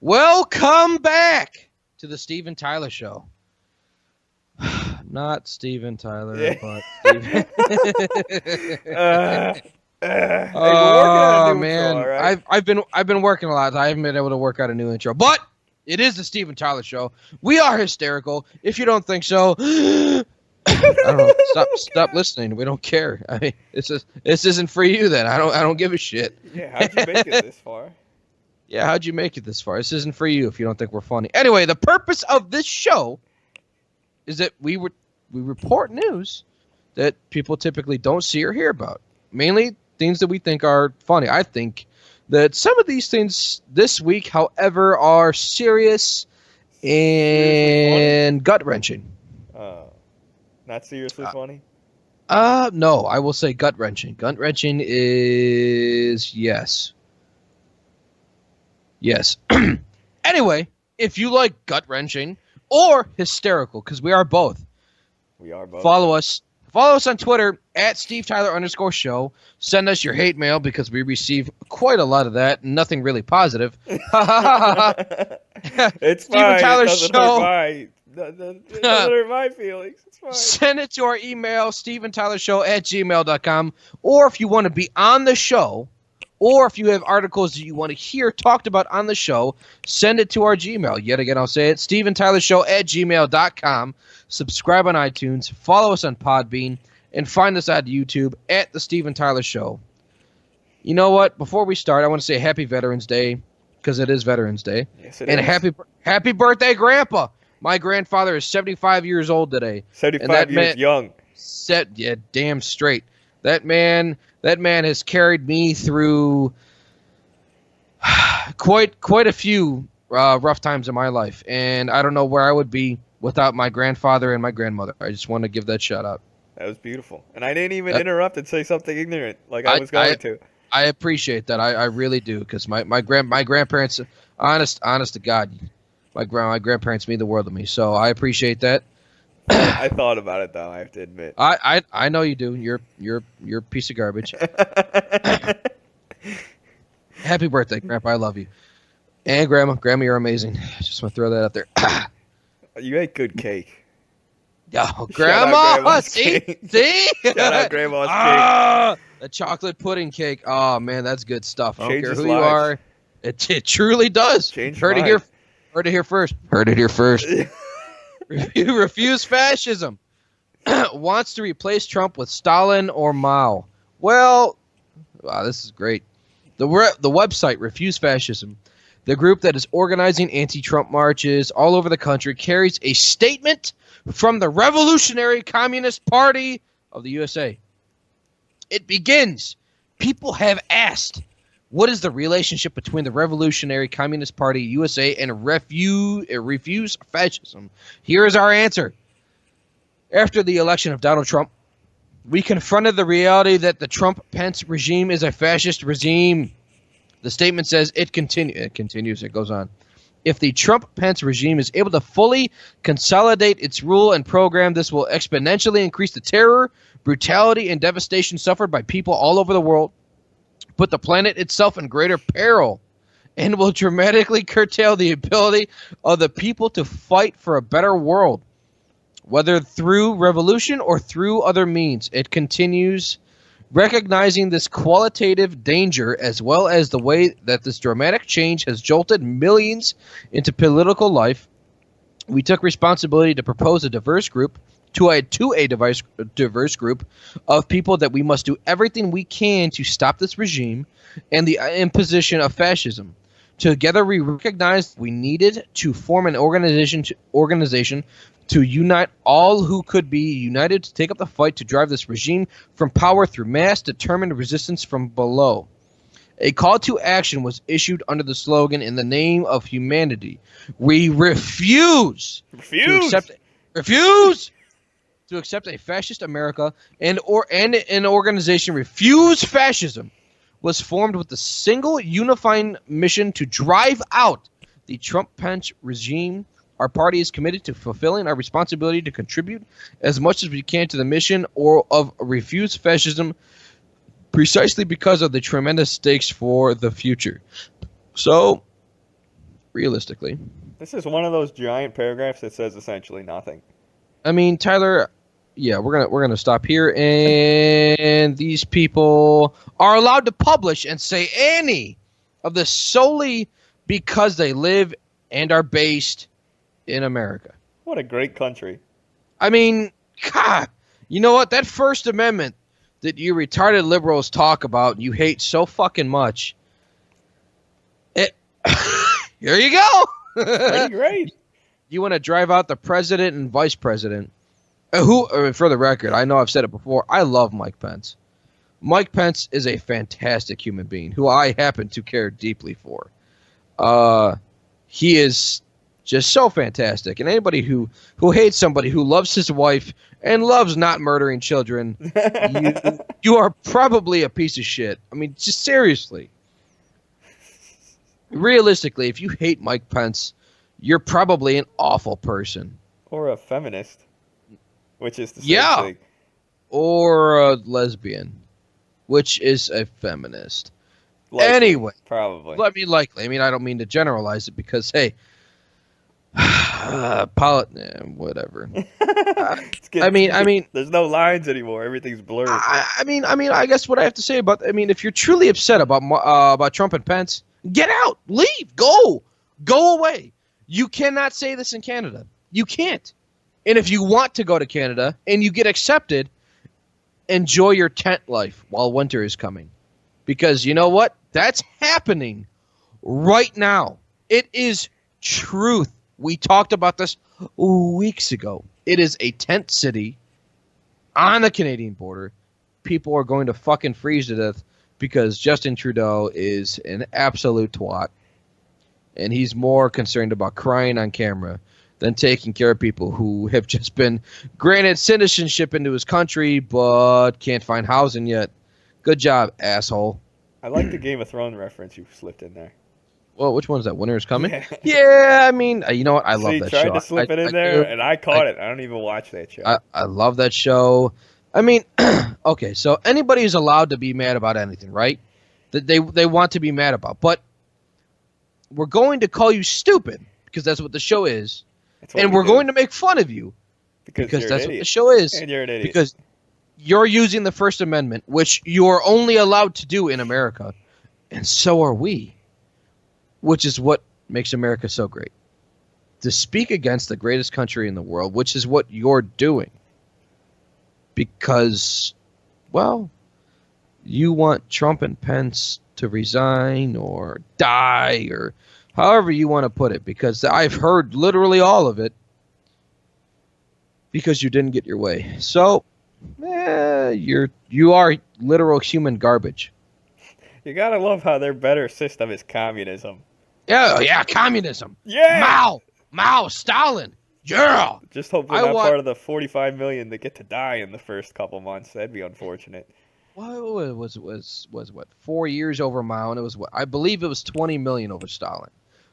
Welcome back to the Steven Tyler Show. Not Steven Tyler, but Steven. Hey, we're working on a new man, intro, all right? I've been working a lot. I haven't been able to work out a new intro, but it is the Steven Tyler Show. We are hysterical. If you don't think so, I don't know. Stop listening. We don't care. I mean, this isn't for you. Then I don't give a shit. Yeah, how'd you make it this far? Yeah, how'd you make it this far? This isn't for you if you don't think we're funny. Anyway, the purpose of this show is that we report news that people typically don't see or hear about. Mainly things that we think are funny. I think that some of these things this week, however, are serious and gut-wrenching. Not seriously funny? No, I will say gut-wrenching. Gut-wrenching is yes. Yes. Anyway, if you like gut-wrenching or hysterical, because we are both. We are both. Follow us on Twitter at @SteveTyler_show. Send us your hate mail because we receive quite a lot of that. Nothing really positive. It's Steven fine. Tyler It doesn't Show. It doesn't hurt my feelings. It's fine. Send it to our email, StevenTylerShow@gmail.com. Or if you want to be on the show, or if you have articles that you want to hear talked about on the show, send it to our Gmail. Yet again, I'll say it, StevenTylerShow@gmail.com. Subscribe on iTunes, follow us on Podbean, and find us on YouTube at The Steven Tyler Show. You know what? Before we start, I want to say Happy Veterans Day, because it is Veterans Day. Yes, it and is. happy birthday, Grandpa! My grandfather is 75 years old today. 75 years young. Yeah, damn straight. That man has carried me through quite a few rough times in my life, and I don't know where I would be without my grandfather and my grandmother. I just want to give that shout out. That was beautiful. And I didn't even interrupt and say something ignorant like I was going to. I appreciate that. I really do, because my grandparents, honest to God, my grandparents mean the world to me. So I appreciate that. I thought about it though, I have to admit. I know you do. You're a piece of garbage. Happy birthday, Grandpa. I love you. And Grandma, you're amazing. Just want to throw that out there. You ate good cake. Oh, Grandma! See? Shout out Grandma's cake. The chocolate pudding cake. Oh man, that's good stuff. I don't care Changes who you lives. are. It truly does. Heard it here first. Heard it here first. Refuse fascism. Wants to replace Trump with Stalin or Mao. Well, wow, this is great. The website Refuse Fascism, the group that is organizing anti-Trump marches all over the country, carries a statement from the Revolutionary Communist Party of the USA. It begins, people have asked, what is the relationship between the Revolutionary Communist Party USA and refuse fascism? Here is our answer. After the election of Donald Trump, we confronted the reality that the Trump-Pence regime is a fascist regime. The statement says it goes on. If the Trump-Pence regime is able to fully consolidate its rule and program, this will exponentially increase the terror, brutality, and devastation suffered by people all over the world, put the planet itself in greater peril, and will dramatically curtail the ability of the people to fight for a better world, whether through revolution or through other means. It continues, recognizing this qualitative danger as well as the way that this dramatic change has jolted millions into political life. We took responsibility to propose a diverse group diverse group of people that we must do everything we can to stop this regime and the imposition of fascism. Together, we recognized we needed to form an organization to unite all who could be united to take up the fight to drive this regime from power through mass determined resistance from below. A call to action was issued under the slogan, "In the name of humanity, we refuse to accept a fascist America," and an organization, Refuse Fascism, was formed with the single unifying mission to drive out the Trump-Pence regime. Our party is committed to fulfilling our responsibility to contribute as much as we can to the mission of Refuse Fascism, precisely because of the tremendous stakes for the future. So, realistically. This is one of those giant paragraphs that says essentially nothing. I mean, Tyler, yeah, we're gonna stop here, and these people are allowed to publish and say any of this solely because they live and are based in America. What a great country. I mean, God, you know what? That First Amendment that you retarded liberals talk about and you hate so fucking much. Here you go. Pretty great. You want to drive out the president and vice president. For the record, I know I've said it before, I love Mike Pence. Mike Pence is a fantastic human being who I happen to care deeply for. He is just so fantastic. And anybody who hates somebody who loves his wife and loves not murdering children, you are probably a piece of shit. I mean, just seriously. Realistically, if you hate Mike Pence, you're probably an awful person. Or a feminist, which is the same thing. Or a lesbian, which is a feminist. Likely, anyway, probably. Likely. I mean, I don't mean to generalize it because, hey, whatever. I mean, there's no lines anymore. Everything's blurred. I mean, I guess what I have to say about, if you're truly upset about Trump and Pence, get out, leave, go away. You cannot say this in Canada. You can't. And if you want to go to Canada and you get accepted, enjoy your tent life while winter is coming. Because you know what? That's happening right now. It is truth. We talked about this weeks ago. It is a tent city on the Canadian border. People are going to fucking freeze to death because Justin Trudeau is an absolute twat. And he's more concerned about crying on camera than taking care of people who have just been granted citizenship into his country but can't find housing yet. Good job, asshole. I like the Game of Thrones reference you slipped in there. Well, which one's that? Winter is Coming? Yeah, I mean, you know what? I love that show. You tried to slip it in there, and I caught it. I don't even watch that show. I love that show. I mean, okay, so anybody is allowed to be mad about anything, right? That they want to be mad about. But we're going to call you stupid, because that's what the show is. And we're going to make fun of you, because that's what the show is. And you're an idiot. Because you're using the First Amendment, which you're only allowed to do in America, and so are we. Which is what makes America so great. To speak against the greatest country in the world, which is what you're doing. Because, well, you want Trump and Pence to resign or die or however you want to put it. Because I've heard literally all of it. Because you didn't get your way. So, you are literal human garbage. You gotta love how their better system is communism. Yeah, communism. Yeah. Mao, Stalin. Yeah. Just hope we're not part of the 45 million that get to die in the first couple months. That'd be unfortunate. Well, it was what, 4 years over Mao, and it was what, I believe it was 20 million over Stalin.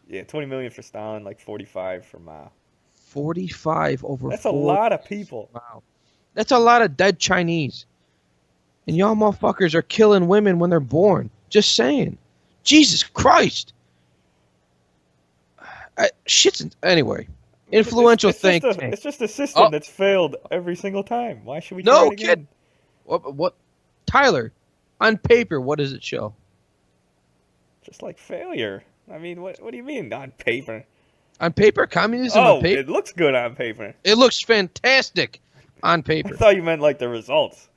Yeah, 20 million for Stalin, like 45 for Mao. 45 over. That's a lot of people. Wow. That's a lot of dead Chinese. And y'all motherfuckers are killing women when they're born. Just saying. Jesus Christ. Anyway. Influential think tank. It's just a system that's failed every single time. Why should we try it again? What? Tyler, on paper, what does it show? Just like failure. I mean, what do you mean on paper? On paper? Communism on paper? It looks good on paper. It looks fantastic on paper. I thought you meant like the results.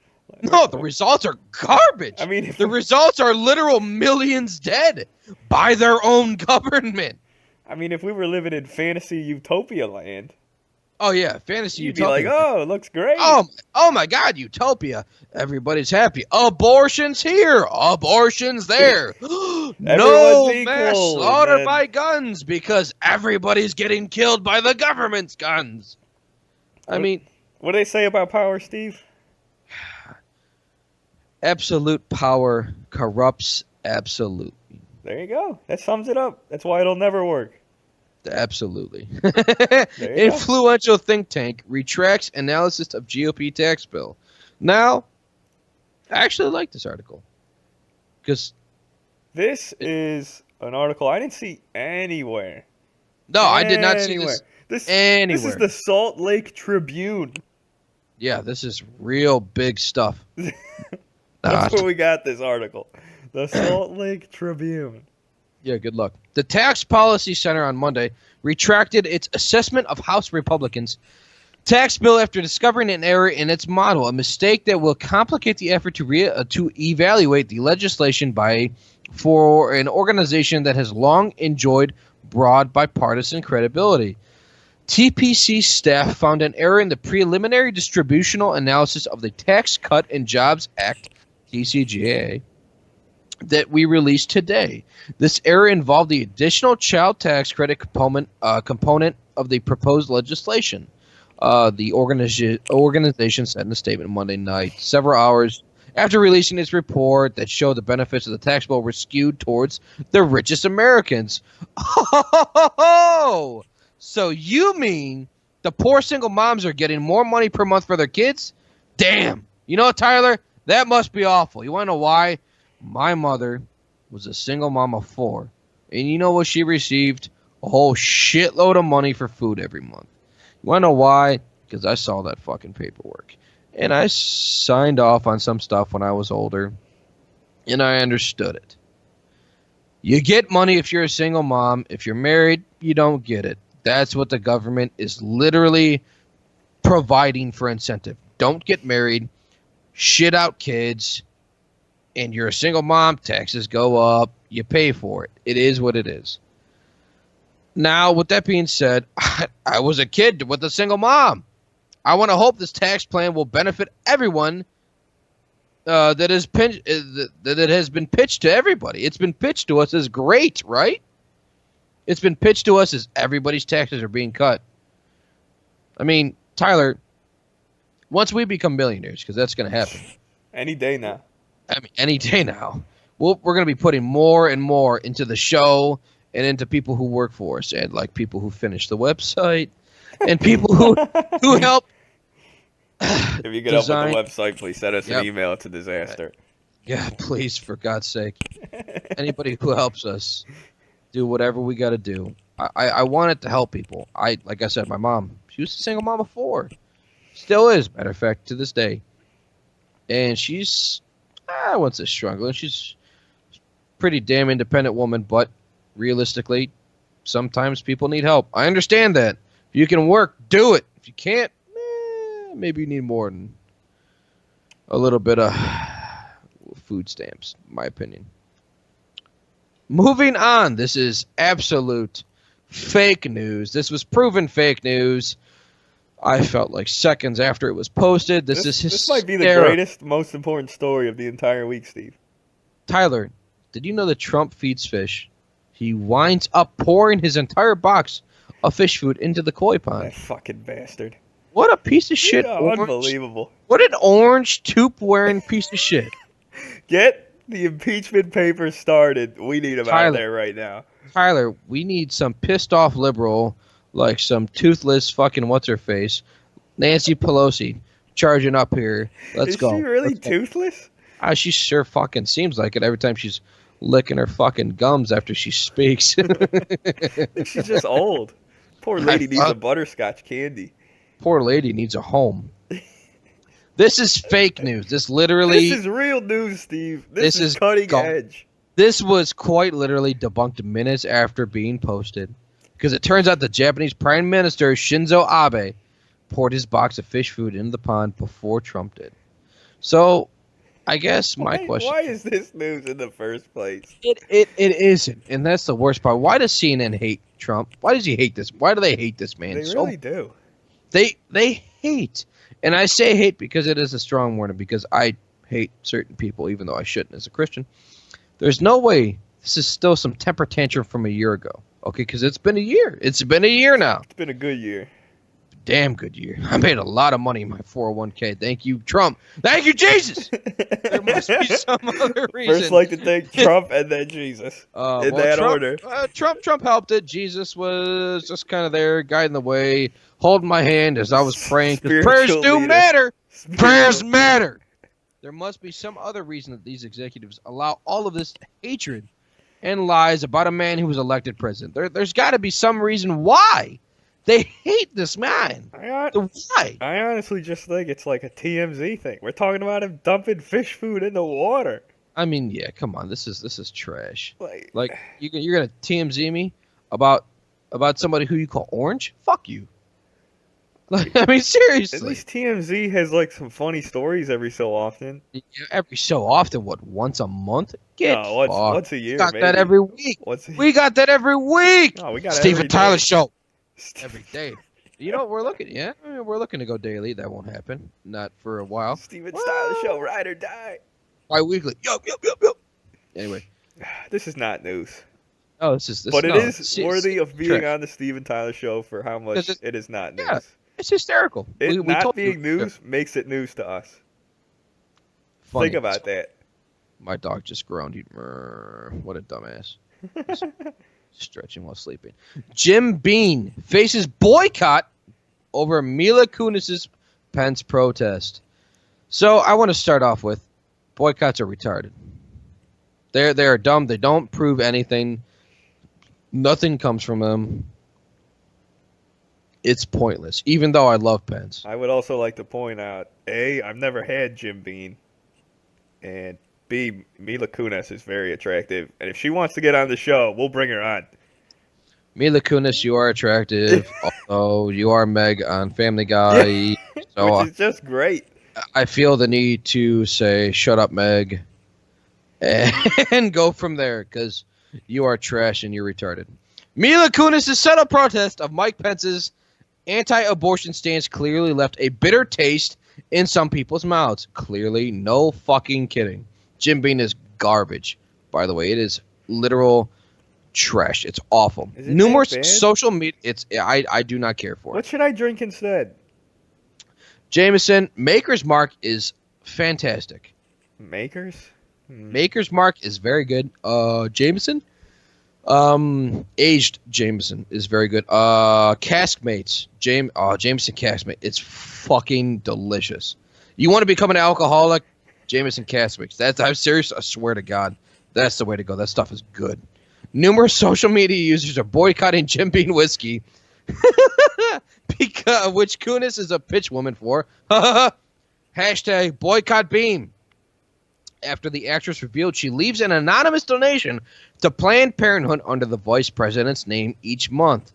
No, the results are garbage. I mean, the results are literal millions dead by their own government. I mean, if we were living in fantasy utopia land. Oh, yeah, fantasy utopia. You'd be like, oh, it looks great. Oh, my God, utopia. Everybody's happy. Abortion's here. Abortion's there. No mass slaughter by guns because everybody's getting killed by the government's guns. I mean. What do they say about power, Steve? Absolute power corrupts absolutely. There you go. That sums it up. That's why it'll never work. Absolutely. Influential think tank retracts analysis of GOP tax bill. Now, I actually like this article. Because this is an article I didn't see anywhere. No, I did not see this anywhere. This is the Salt Lake Tribune. Yeah, this is real big stuff. That's where we got this article. The Salt Lake Tribune. Yeah, good luck. The Tax Policy Center on Monday retracted its assessment of House Republicans' tax bill after discovering an error in its model, a mistake that will complicate the effort to evaluate the legislation for an organization that has long enjoyed broad bipartisan credibility. TPC staff found an error in the preliminary distributional analysis of the Tax Cut and Jobs Act, TCJA, that we released today. This error involved the additional child tax credit component of the proposed legislation. The organization said in a statement Monday night, several hours after releasing its report that showed the benefits of the tax bill were skewed towards the richest Americans. Oh, so you mean the poor single moms are getting more money per month for their kids? Damn. You know what, Tyler? That must be awful. You want to know why? My mother was a single mom of 4. And you know what she received? A whole shitload of money for food every month. You want to know why? Because I saw that fucking paperwork. And I signed off on some stuff when I was older. And I understood it. You get money if you're a single mom. If you're married, you don't get it. That's what the government is literally providing for incentive. Don't get married. Shit out kids. And you're a single mom. Taxes go up. You pay for it. It is what it is. Now, with that being said, I was a kid with a single mom. I want to hope this tax plan will benefit everyone that it has been pitched to everybody. It's been pitched to us as great, right? It's been pitched to us as everybody's taxes are being cut. I mean, Tyler, once we become millionaires, because that's going to happen. Any day now. I mean, any day now. We're going to be putting more and more into the show and into people who work for us, and like people who finish the website and people who help. If you get up with the website, please send us an email. It's a disaster. Yeah, please, for God's sake. Anybody who helps us do whatever we got to do. I want it to help people. Like I said, my mom, she was a single mom of 4. Still is, matter of fact, to this day. And she's, I wouldn't say struggling. She's a pretty damn independent woman, but realistically, sometimes people need help. I understand that. If you can work, do it. If you can't, maybe you need more than a little bit of food stamps, in my opinion. Moving on. This is absolute fake news. This was proven fake news. I felt like seconds after it was posted. This is hysterical. This might be the greatest, most important story of the entire week, Steve. Tyler, did you know that Trump feeds fish? He winds up pouring his entire box of fish food into the koi pond. That fucking bastard. What a piece of shit. Yeah, unbelievable. What an orange tube-wearing piece of shit. Get the impeachment papers started. We need them out there right now. Tyler, we need some pissed-off liberal, like some toothless fucking what's-her-face, Nancy Pelosi, charging up here. Let's go. Is she really toothless? She sure fucking seems like it every time she's licking her fucking gums after she speaks. She's just old. Poor lady needs a butterscotch candy. Poor lady needs a home. This is fake news. This literally... This is real news, Steve. This is cutting edge. This was quite literally debunked minutes after being posted. Because it turns out the Japanese Prime Minister, Shinzo Abe, poured his box of fish food into the pond before Trump did. So, I guess my question... Why is this news in the first place? It isn't. And that's the worst part. Why does CNN hate Trump? Why does he hate this? Why do they hate this man? They really do. They hate. And I say hate because it is a strong word, and because I hate certain people, even though I shouldn't as a Christian. There's no way this is still some temper tantrum from a year ago. Okay, because it's been a year. It's been a year now. It's been a good year. Damn good year. I made a lot of money in my 401k. Thank you, Trump. Thank you, Jesus. There must be some other reason. First, like to thank Trump and then Jesus. In that order. Trump helped it. Jesus was just kind of there, guiding the way, holding my hand as I was praying. Because prayers do matter. Prayers matter. There must be some other reason that these executives allow all of this hatred and lies about a man who was elected president. There's got to be some reason why they hate this man. Why? I honestly just think it's like a TMZ thing. We're talking about him dumping fish food in the water. I mean, yeah, come on, this is trash. Like you're gonna TMZ me about somebody who you call orange? Fuck you. Like, I mean, seriously. At least TMZ has like some funny stories every so often. Yeah, every so often, what, once a month? Once a year. We got maybe. that every week. We got that every week. No, we got Steven Tyler show every day. You know what we're looking? Yeah, we're looking to go daily. That won't happen. Not for a while. Steven Tyler show, ride or die. Bi-weekly. Yup. Anyway, this is not news. Oh, this is. But it is worthy of being on the Steven Tyler show for how much it is not news. Yeah, it's hysterical. It not being news makes it news to us. Funny. Think about that. My dog just groaned. What a dumbass. Stretching while sleeping. Jim Beam faces boycott over Mila Kunis Pence protest. So I want to start off with boycotts are retarded. They are dumb. They don't prove anything. Nothing comes from them. It's pointless, even though I love Pence. I would also like to point out, A, I've never had Jim Beam, and B, Mila Kunis is very attractive, and if she wants to get on the show, we'll bring her on. Mila Kunis, you are attractive, although you are Meg on Family Guy. So, which is just great. I feel the need to say, shut up, Meg, and go from there, because you are trash and you're retarded. Mila Kunis' set up protest of Mike Pence's anti-abortion stance clearly left a bitter taste in some people's mouths. Clearly, no fucking kidding. Jim Beam is garbage, by the way. It is literal trash. It's awful. Numerous social media. I do not care for it. What should I drink instead? Jameson. Maker's Mark is fantastic. Maker's Mark is very good. Jameson. Aged Jameson is very good. Caskmates. Jameson Caskmate. It's fucking delicious. You want to become an alcoholic? Jameson Caskmates. I'm serious. I swear to God. That's the way to go. That stuff is good. Numerous social media users are boycotting Jim Beam whiskey, which Kunis is a pitch woman for. Hashtag boycott Beam. After the actress revealed she leaves an anonymous donation to Planned Parenthood under the vice president's name each month.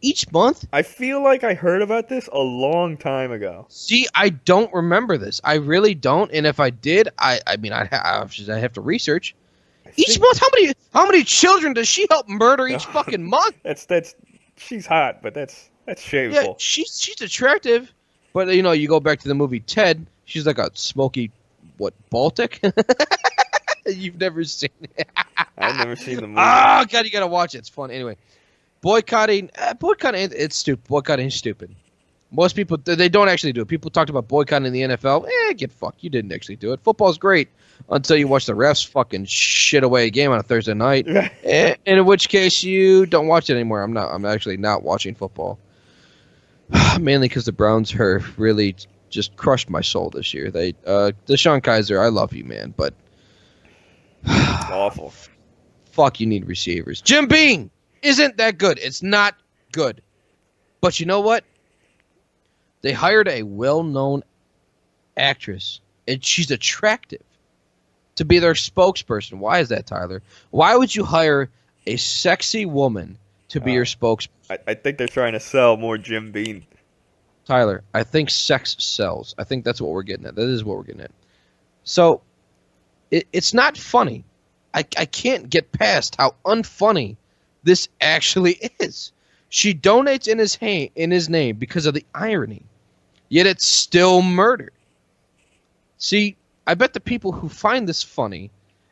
Each month? I feel like I heard about this a long time ago. See, I don't remember this. I really don't. And if I did, I mean, I'd have to research. Each month? How many children does she help murder each fucking month? That's she's hot, but that's shameful. Yeah, she's attractive, but you go back to the movie Ted. She's like a smoky. What, Baltic? You've never seen it. I've never seen the movie. Oh, God, you got to watch it. It's fun. Anyway, boycotting, it's stupid. Boycotting is stupid. Most people, they don't actually do it. People talked about boycotting the NFL. Get fucked. You didn't actually do it. Football's great until you watch the refs fucking shit away a game on a Thursday night. And in which case, you don't watch it anymore. I'm actually not watching football. Mainly because the Browns are really just crushed my soul this year. DeShone Kizer, I love you, man, but awful. Fuck, you need receivers. Jim Beam isn't that good. It's not good. But you know what? They hired a well-known actress, and she's attractive, to be their spokesperson. Why is that, Tyler? Why would you hire a sexy woman to be your spokesperson? I think they're trying to sell more Jim Beam. Tyler, I think sex sells. I think that's what we're getting at. That is what we're getting at. So, it's not funny. I can't get past how unfunny this actually is. She donates in his name because of the irony. Yet it's still murder. See, I bet the people who find this funny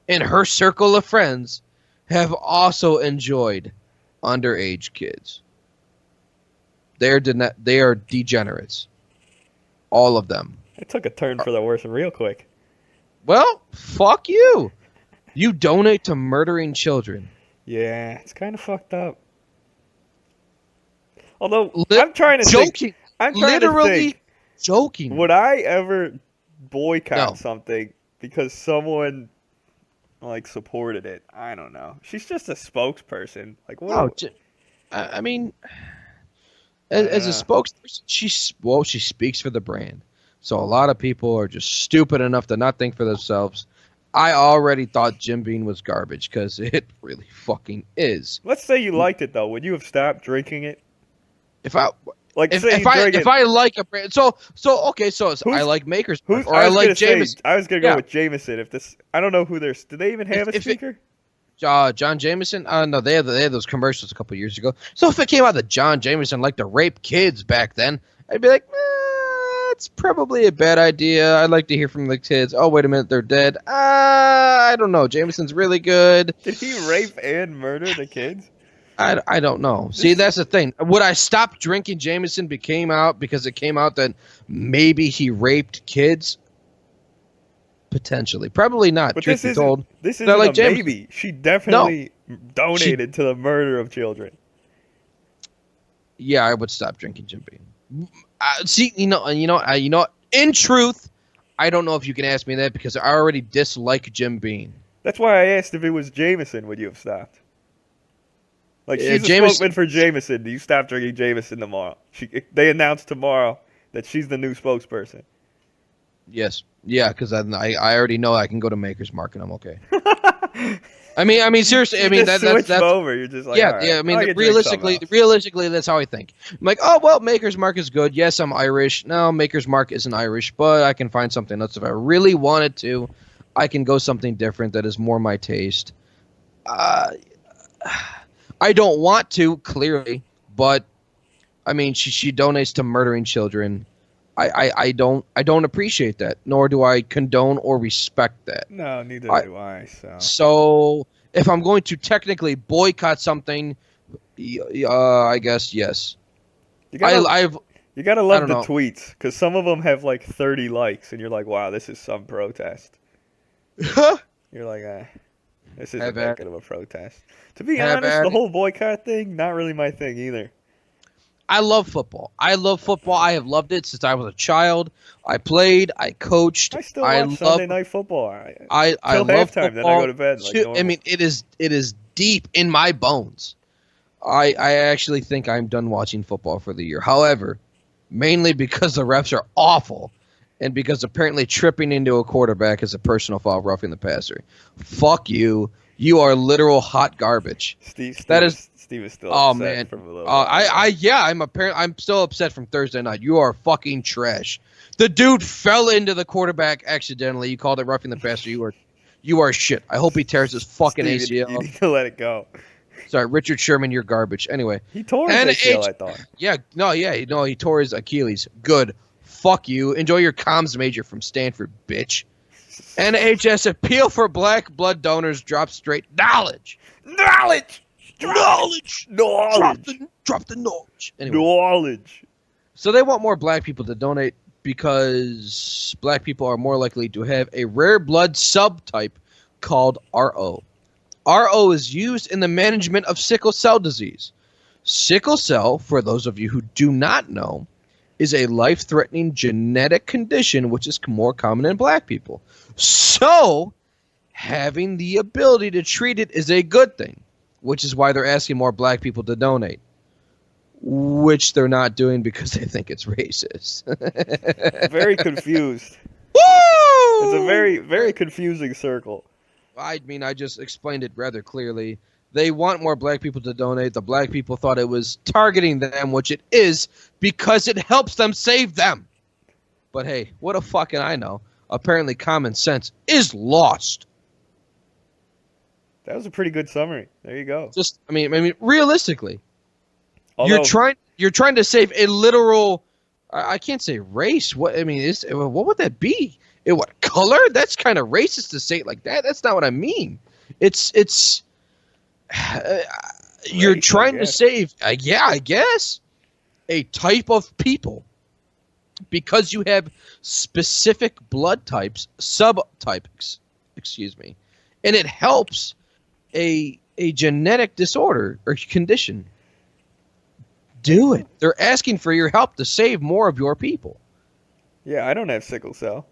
in her circle of friends have also enjoyed underage kids. They are degenerates. All of them. It took a turn for the worse real quick. Well, fuck you. You donate to murdering children. Yeah, it's kind of fucked up. Although, I'm trying to think. Joking. Would I ever boycott something because someone like supported it. I don't know. She's just a spokesperson. Like what? No, I mean, I as don't a know. spokesperson, she speaks for the brand. So a lot of people are just stupid enough to not think for themselves. I already thought Jim Beam was garbage because it really fucking is. Let's say you liked it though. Would you have stopped drinking it? If I Like say if you I drink if it. I like a brand, so okay, so I like Maker's Mark, or I like Jameson. I was gonna go Yeah. with Jameson. If this, I don't know who they're. Do they even have a speaker? John Jameson? No, they had those commercials a couple years ago. So if it came out that John Jameson liked to rape kids back then, I'd be like, it's probably a bad idea. I'd like to hear from the kids. Oh, wait a minute, they're dead. I don't know. Jameson's really good. Did he rape and murder the kids? I don't know. See, that's the thing. Would I stop drinking Jameson because it came out that maybe he raped kids? Potentially. Probably not, But truth be told. this isn't like a Jameson. baby. She definitely donated to the murder of children. Yeah, I would stop drinking Jim Beam. See, in truth, I don't know if you can ask me that because I already dislike Jim Beam. That's why I asked if it was Jameson, would you have stopped? Like, she's a Jameson- spokesman for Jameson. Do you stop drinking Jameson tomorrow? They announced tomorrow that she's the new spokesperson. Yes. Yeah, because I already know I can go to Maker's Mark and I'm okay. I mean, seriously. I mean, that's over. You're just like, yeah, all right, yeah. I mean, I can drink something else. realistically, that's how I think. I'm like, oh well, Maker's Mark is good. Yes, I'm Irish. No, Maker's Mark isn't Irish, but I can find something else if I really wanted to. I can go something different that is more my taste. I don't want to, clearly, but I mean, she donates to murdering children. I don't appreciate that, nor do I condone or respect that. No, neither do I. So if I'm going to technically boycott something, I guess yes. You gotta love the tweets because some of them have like 30 likes, and you're like, wow, this is some protest. You're like, this isn't that good of a protest. To be honest, the whole boycott thing, not really my thing either. I love football. I have loved it since I was a child. I played. I coached. I still watch Sunday Night Football. I love halftime, football. then I go to bed. I mean, it is deep in my bones. I actually think I'm done watching football for the year. However, mainly because the refs are awful, and because apparently tripping into a quarterback is a personal foul, roughing the passer. Fuck you. You are literal hot garbage. Steve is still oh upset man. From a little I'm still upset from Thursday night. You are fucking trash. The dude fell into the quarterback accidentally. You called it roughing the passer. You are shit. I hope he tears his fucking ACL. You need to let it go. Sorry, Richard Sherman, you're garbage. Anyway, he tore his ACL, I thought. He tore his Achilles. Good. Fuck you. Enjoy your comms major from Stanford, bitch. NHS appeal for black blood donors drops straight. Knowledge. Drop the knowledge. Anyway. Knowledge. So they want more black people to donate because black people are more likely to have a rare blood subtype called RO. RO is used in the management of sickle cell disease. Sickle cell, for those of you who do not know, is a life-threatening genetic condition which is more common in black people. So, having the ability to treat it is a good thing, which is why they're asking more black people to donate, which they're not doing because they think it's racist. Very confused. Woo! It's a very, very confusing circle. I mean, I just explained it rather clearly. They want more black people to donate. The black people thought it was targeting them, which it is, because it helps them save them. But hey, what a fucking I know. Apparently common sense is lost. That was a pretty good summary. There you go. I mean, realistically, you're trying to save a literal. I can't say race. What would that be? What color? That's kind of racist to say it like that. That's not what I mean. It's. You're trying to save. I guess a type of people because you have specific blood types, subtypes. Excuse me, and it helps a genetic disorder or condition. Do it. They're asking for your help to save more of your people. Yeah, I don't have sickle cell.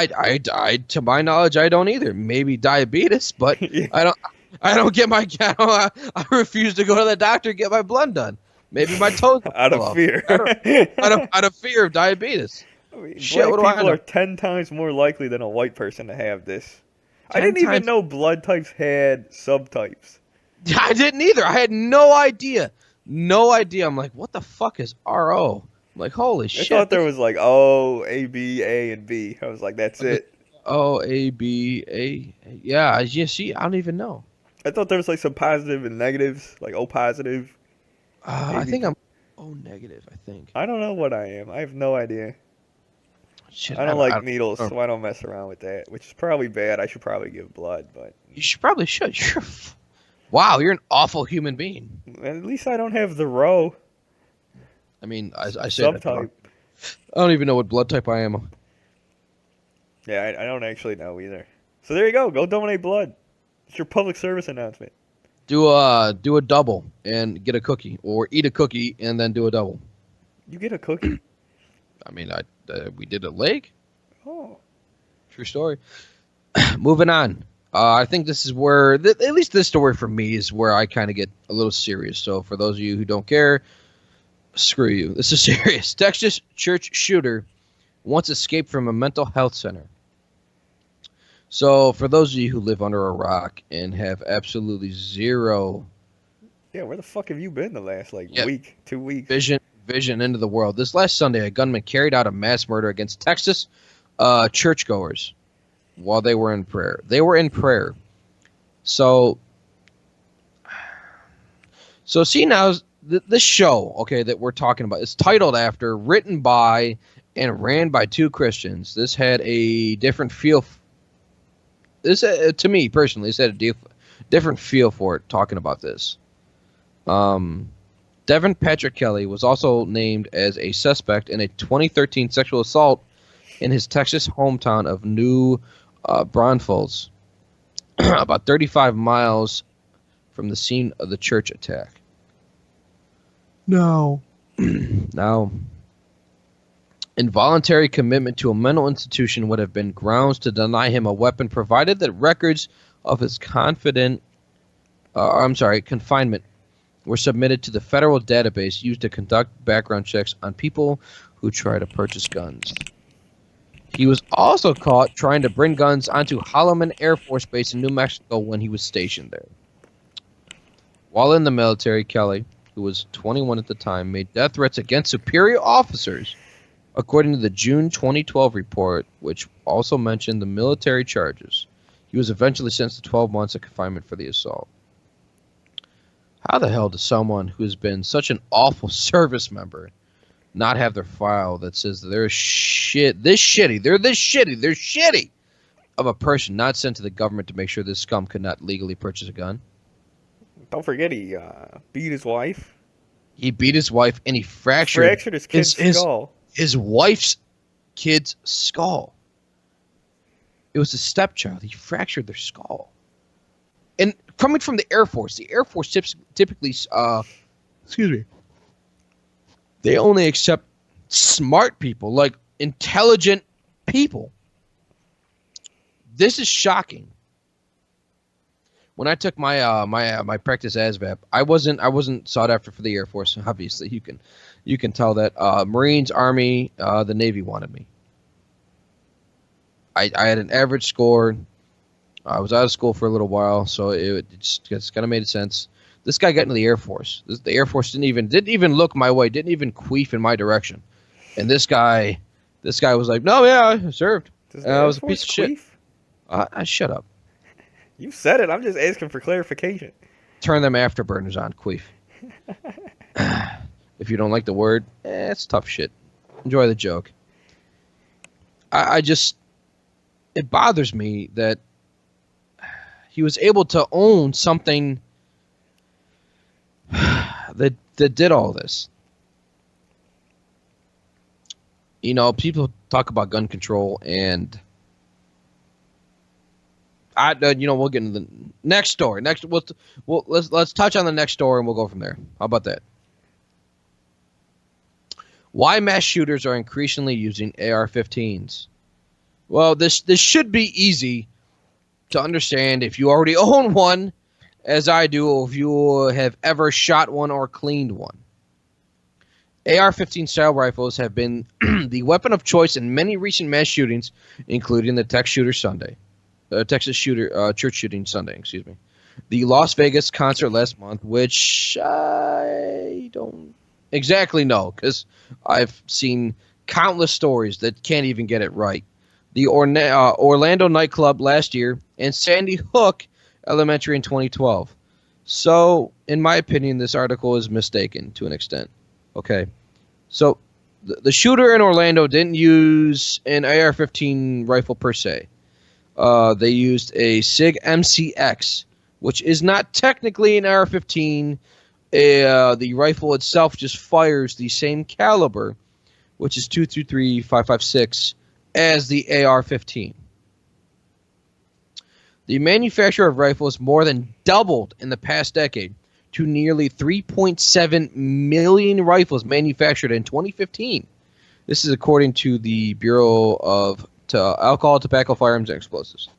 I to my knowledge, I don't either. Maybe diabetes, but Yeah. I don't get my. I refuse to go to the doctor and get my blood done. Maybe my toes out of fear. Out of fear of diabetes. I mean, Shit, black what do I people know? are 10 times more likely than a white person to have this. I 10 didn't even times- know blood types had subtypes. I didn't either. I had no idea. No idea. I'm like, what the fuck is RO? I'm like, holy shit. I thought there was like O, A, B, A, and B. I was like, that's it. O, A, B, A. Yeah, see, I don't even know. I thought there was like some positive and negatives, like O positive. I think I'm O negative, I think. I don't know what I am. I have no idea. Shit, I don't like needles, so I don't mess around with that, which is probably bad. I should probably give blood, but... You probably should. Wow, you're an awful human being. At least I don't have the row. I mean, I said subtype. I don't even know what blood type I am. Yeah, I don't actually know either. So there you go. Go donate blood. It's your public service announcement. Do a double and get a cookie, or eat a cookie and then do a double. You get a cookie? I mean, we did a leg. Oh, true story. Moving on. I think this is where, at least this story for me is where I kind of get a little serious. So for those of you who don't care, screw you. This is serious. Texas church shooter once escaped from a mental health center. So for those of you who live under a rock and have absolutely zero... Yeah, where the fuck have you been the last week, 2 weeks? Vision into the world. This last Sunday, a gunman carried out a mass murder against Texas churchgoers while they were in prayer. They were in prayer. So see now, this show, okay, that we're talking about, is titled after, written by, and ran by two Christians. This had a different feel. To me personally, this had a different feel for it. Talking about this, Devin Patrick Kelly was also named as a suspect in a 2013 sexual assault in his Texas hometown of New Braunfels, about 35 miles from the scene of the church attack. Now, involuntary commitment to a mental institution would have been grounds to deny him a weapon, provided that records of his confinement were submitted to the federal database used to conduct background checks on people who try to purchase guns. He was also caught trying to bring guns onto Holloman Air Force Base in New Mexico when he was stationed there. While in the military, Kelly, who was 21 at the time, made death threats against superior officers, according to the June 2012 report, which also mentioned the military charges. He was eventually sentenced to 12 months of confinement for the assault. How the hell does someone who has been such an awful service member not have their file that says that they're this shitty of a person not sent to the government to make sure this scum could not legally purchase a gun? Don't forget he beat his wife. He beat his wife and he fractured his kid's skull. His wife's kid's skull. It was a stepchild. He fractured their skull. And coming from the Air Force typically, they only accept smart people, like intelligent people. This is shocking. When I took my my practice ASVAB, I wasn't sought after for the Air Force. Obviously, you can tell that. Marines, Army, the Navy wanted me. I had an average score. I was out of school for a little while, so it just kind of made sense. This guy got into the Air Force. The Air Force didn't even look my way, didn't even queef in my direction. And this guy was like, "No, yeah, I served. I was a piece of shit." Shut up. You said it. I'm just asking for clarification. Turn them afterburners on, queef. If you don't like the word, it's tough shit. Enjoy the joke. It bothers me that he was able to own something that did all this. You know, people talk about gun control, and we'll get into the next story. Let's touch on the next story, and we'll go from there. How about that? Why mass shooters are increasingly using AR-15s. Well, this should be easy to understand if you already own one, as I do, or if you have ever shot one or cleaned one. AR-15 style rifles have been the weapon of choice in many recent mass shootings, including the Texas church shooting Sunday, excuse me. The Las Vegas concert last month, which I don't exactly know because I've seen countless stories that can't even get it right. The Orlando nightclub last year, and Sandy Hook Elementary in 2012. So, in my opinion, this article is mistaken to an extent. Okay, so the shooter in Orlando didn't use an AR-15 rifle per se. They used a SIG MCX, which is not technically an AR-15. The rifle itself just fires the same caliber, which is 223 5.56, as the AR-15. The manufacture of rifles more than doubled in the past decade to nearly 3.7 million rifles manufactured in 2015. This is according to the Bureau of Alcohol, Tobacco, Firearms, and Explosives.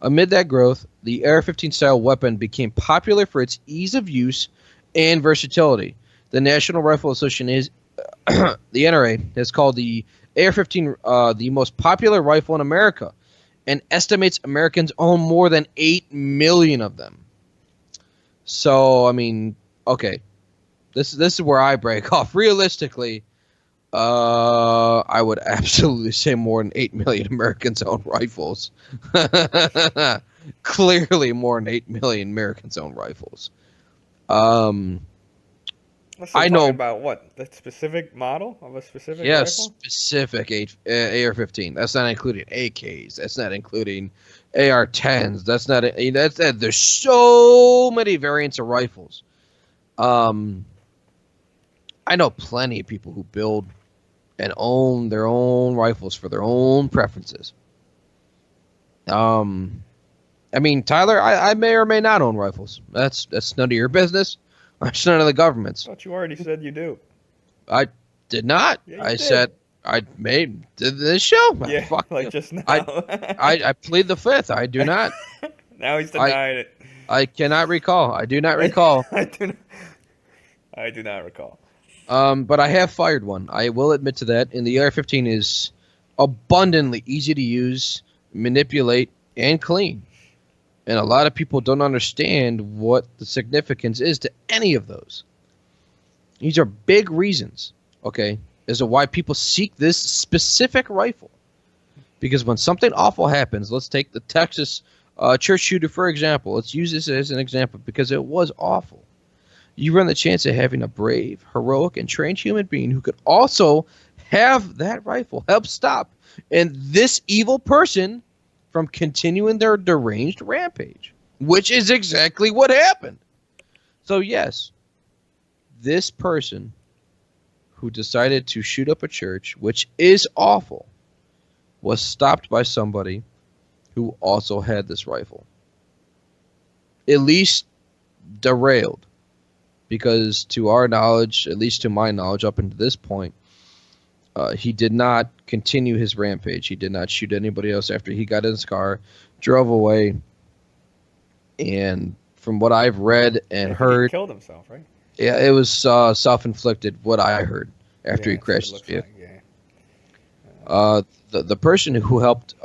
Amid that growth, the AR-15 style weapon became popular for its ease of use and versatility. The National Rifle Association the NRA has called the AR-15 the most popular rifle in America, and estimates Americans own more than 8 million of them. So, I mean, okay, this is where I break off. Realistically, I would absolutely say more than 8 million Americans own rifles. Clearly, more than 8 million Americans own rifles. I know about what, the specific model of a specific rifle? Specific AR-15. That's not including AKs. That's not including AR-10s. That's not. There's so many variants of rifles. I know plenty of people who build and own their own rifles for their own preferences. I mean, Tyler, I may or may not own rifles. That's none of your business. It's none of the government's. I thought you already said you do. I did not. Yeah, I said I did this show. Yeah, fuck like you. just now. I plead the fifth. I do not. Now he's denying it. I cannot recall. I do not recall. I do not recall. But I have fired one. I will admit to that. And the AR-15 is abundantly easy to use, manipulate, and clean. And a lot of people don't understand what the significance is to any of those. These are big reasons, okay, as to why people seek this specific rifle. Because when something awful happens, let's take the Texas church shooter, for example. Let's use this as an example because it was awful. You run the chance of having a brave, heroic, and trained human being who could also have that rifle help stop and this evil person from continuing their deranged rampage, which is exactly what happened. So yes, this person who decided to shoot up a church, which is awful, was stopped by somebody who also had this rifle. At least derailed. Because to our knowledge, at least to my knowledge up until this point, he did not continue his rampage. He did not shoot anybody else after he got in his car, drove away, and from what I've read and heard, he killed himself, right? Yeah, it was self-inflicted. What I heard after he crashed his vehicle. Like, yeah. The person who helped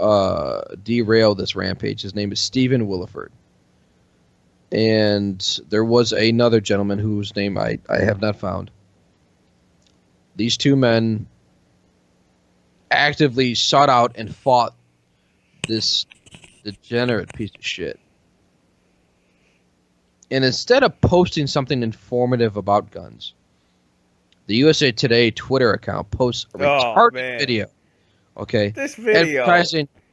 derail this rampage, his name is Stephen Williford, and there was another gentleman whose name I have not found. These two men actively sought out and fought this degenerate piece of shit. And instead of posting something informative about guns, the USA Today Twitter account posts a retarded video. Okay? This video.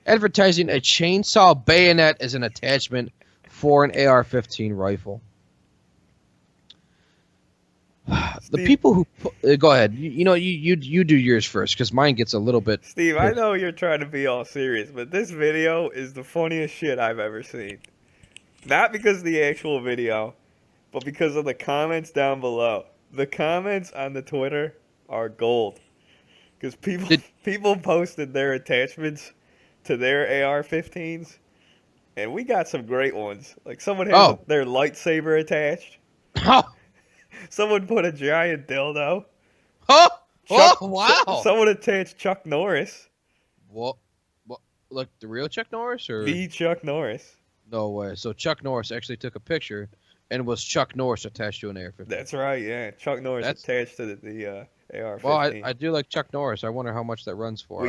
Advertising a chainsaw bayonet as an attachment for an AR-15 rifle. The people who go ahead, you do yours first because mine gets a little bit. Steve, I know you're trying to be all serious, but this video is the funniest shit I've ever seen. Not because of the actual video, but because of the comments down below. The comments on the Twitter are gold. Because people posted their attachments to their AR-15s, and we got some great ones. Like someone has their lightsaber attached. Oh. Someone put a giant dildo. Wow. Someone attached Chuck Norris. What? Like the real Chuck Norris, or the Chuck Norris? No way. So Chuck Norris actually took a picture, and was Chuck Norris attached to an AR-15? That's right. Yeah, Chuck Norris attached to the AR-15. Well, I do like Chuck Norris. I wonder how much that runs for.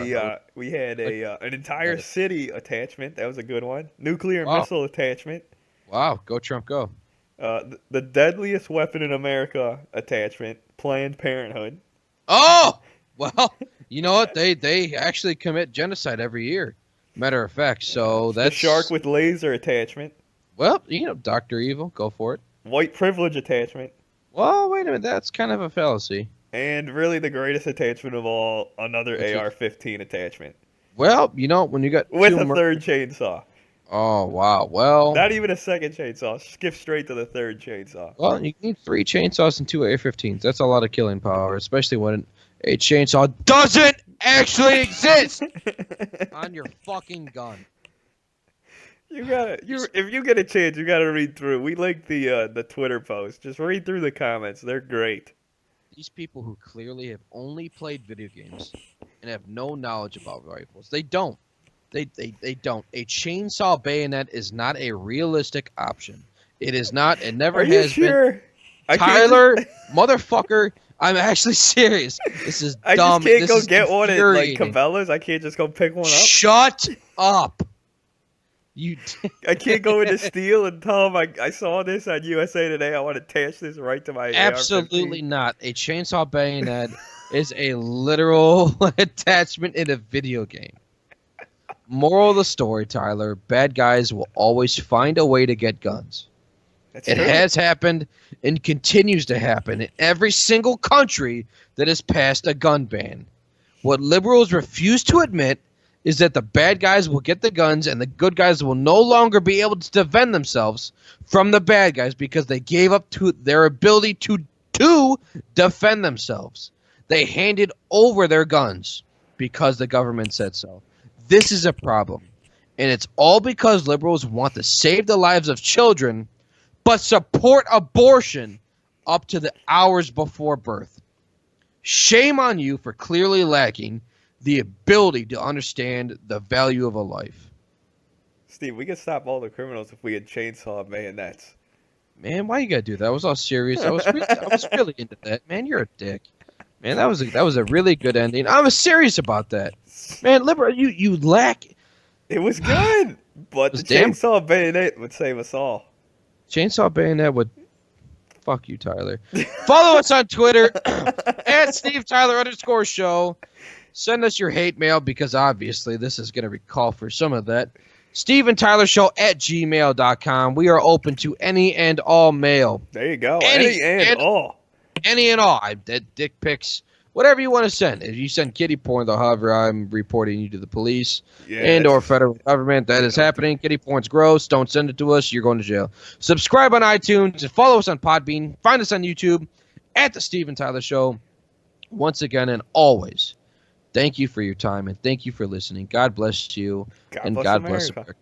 We had an entire city attachment. That was a good one. Nuclear missile attachment. Wow, go Trump, go. The deadliest weapon in America attachment. Planned Parenthood. Oh, well, you know what? They actually commit genocide every year. Matter of fact, so that's the shark with laser attachment. Well, you know, Dr. Evil, go for it. White privilege attachment. Well, wait a minute, that's kind of a fallacy. And really the greatest attachment of all, another AR-15 attachment. Well, you know, when you got with a third chainsaw. Oh, wow. Well, not even a second chainsaw. Skip straight to the third chainsaw. Well, you need 3 chainsaws and 2 AR-15s. That's a lot of killing power, especially when a chainsaw doesn't actually exist on your fucking gun. If you get a chance, you gotta read through. We linked the Twitter post. Just read through the comments. They're great. These people who clearly have only played video games and have no knowledge about rifles, they don't. They don't. A chainsaw bayonet is not a realistic option. It is not. It never has been. Tyler, motherfucker, I'm actually serious. This is dumb. I just can't go get one at like Cabela's. I can't just go pick one up. Shut up. I can't go into Steel and tell them I saw this on USA Today. I want to attach this right to my Absolutely AR-15. Not. A chainsaw bayonet is a literal attachment in a video game. Moral of the story, Tyler, bad guys will always find a way to get guns. It has happened and continues to happen in every single country that has passed a gun ban. What liberals refuse to admit is that the bad guys will get the guns and the good guys will no longer be able to defend themselves from the bad guys because they gave up to their ability to defend themselves. They handed over their guns because the government said so. This is a problem. And it's all because liberals want to save the lives of children but support abortion up to the hours before birth. Shame on you for clearly lacking the ability to understand the value of a life. Steve, we could stop all the criminals if we had chainsaw bayonets. Man, why you gotta do that? I was all serious. I was really into that. Man, you're a dick. Man, that was a really good ending. I was serious about that. Man, liberal, you lack. It was good, but the chainsaw bayonet would save us all. Chainsaw bayonet would. Fuck you, Tyler. Follow us on Twitter at @SteveTyler_show. Send us your hate mail because obviously this is going to recall for some of that. StevenTylerShow@gmail.com. We are open to any and all mail. There you go. Any and all. Any and all. Dick pics. Whatever you want to send. If you send kitty porn, though, however, I'm reporting you to the police and or federal government. That is happening. Kitty porn's gross. Don't send it to us. You're going to jail. Subscribe on iTunes and follow us on Podbean. Find us on YouTube at The Steven Tyler Show. Once again and always, thank you for your time and thank you for listening. God bless you and God bless America.